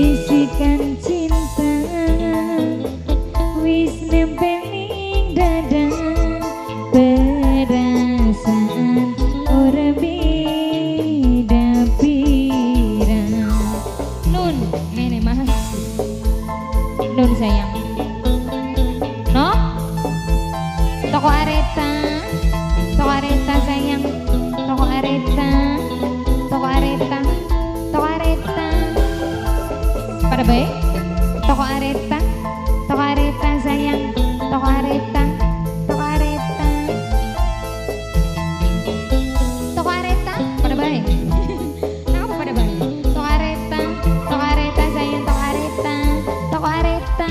bisikan cinta wis nempel ning dada, perasaan ora beda pirang. Nun ngene mas, nun sayang no toko areta, toko areta sayang, toko areta, toko areta, toko areta pada baik, toko areta, toko areta sayang, toko areta, toko areta, toko areta pada baik. Kenapa pada baik? Toko areta sayang, toko areta, toko areta,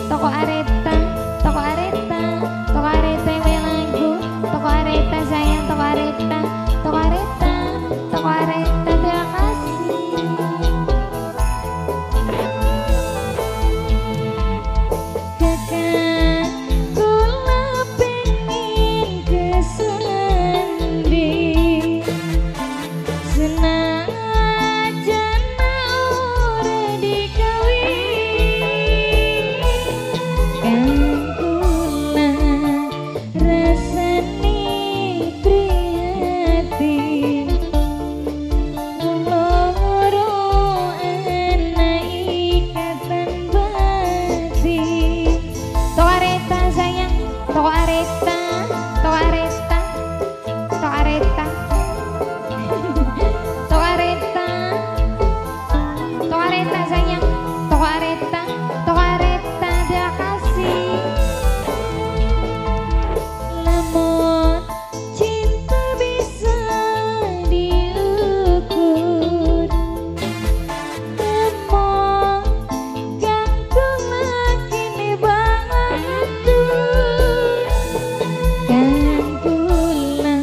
toko areta, toko areta, toko areta yang punya lagu, toko areta sayang, toko areta, toko areta, toko areta, terima kasih. Kakak kula pengen kesandi, senajan ora dikawin, kang kula rasane prihatin, loro ana ikatan batin. Toko areta sayang, toko areta, toko areta, toko areta, toko areta, toko areta sayang, toko areta, toko areta, terima kasih. Lamun cinta bisa diukur, emang gantung kini batur, kan kula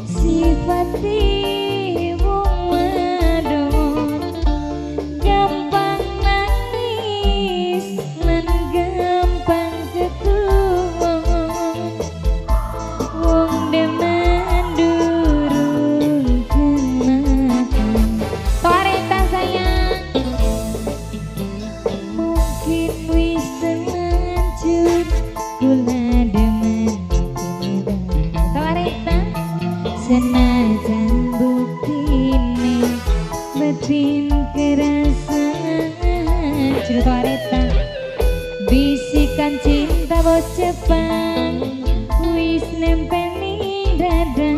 sifati wong wadon, gampang nangis lan gampang ketuwa, wong demen durung kenakan. Toreta sayang, mungkin wis terlanjur kula demen kini banget. Toreta senajan buktine batin kerasaan. Cerita Toreta bisikan cinta bos Jepang wis nempel ning dada,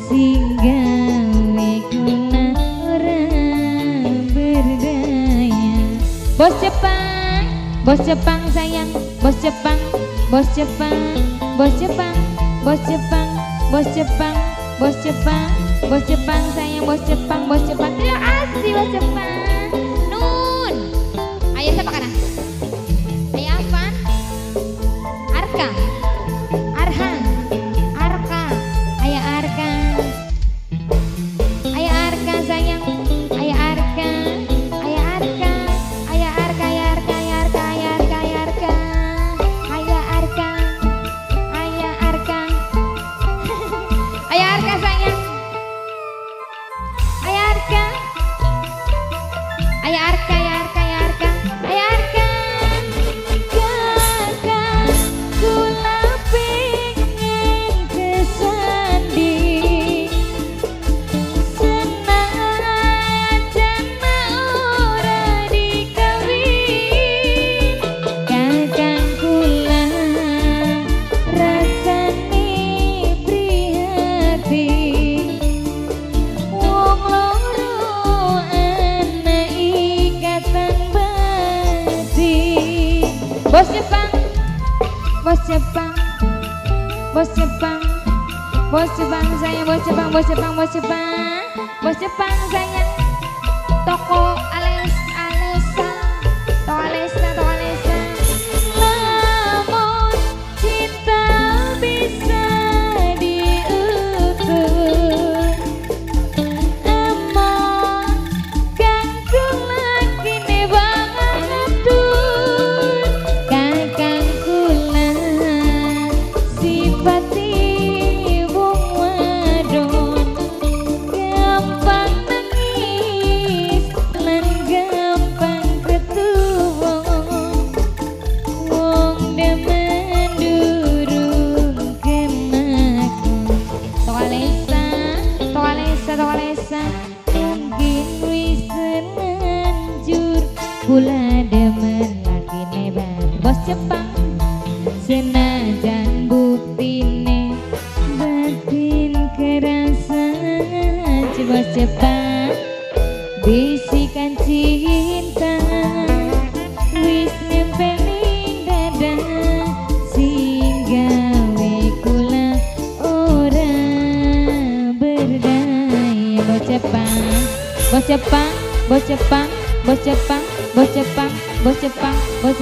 sing gawe kula ora berdaya. Bos Jepang, bos Jepang sayang, bos Jepang, bos Jepang, bos Jepang, bos Jepang, bos Jepang, bos Jepang, bos Jepang sayang, bos Jepang, bos Jepang. Terima kasih bos Jepang. Nun, ayah siapa kana? Ayah apa? Arka, Arhan, Arka, ayah Arka, ayah Arka sayang, ayah Arka, ayah Arka, ayah Arka, ayah Arka, ayah Arka, ayah Arka, ayah Arka, ayah Arka, ayah Arka, ayah Arka sayang, ayah Arka, ayah Arka, ayah Arka, ayah Arka, ayah Arka. Kakak kula pengen kesandi, senajan ora dikawin, kakang kula rasane prihatin, wong loro ana ikatan batin. Bos Jepang, bos Jepang, bos Jepang, bos Jepang sayang, bos Jepang, bos Jepang, bos Jepang, bos Jepang sayang. Toko Alesa, toko Alesa, toko Alesa. Lamun cinta bisa diukur, emang gantung lagi nih banget tuh, kakang kula sifati wong wadon, gampang nangis lan kula demen lakine bos Jepang. Senajan buktine batin kerasa bos Jepang. Bisikan cinta wis nempeling dada sing gawe kula ora berdaya. Bos Jepang, bos Jepang, bos Jepang, bos Jepang, bos Jepang, bos Jepang, bos Jepang.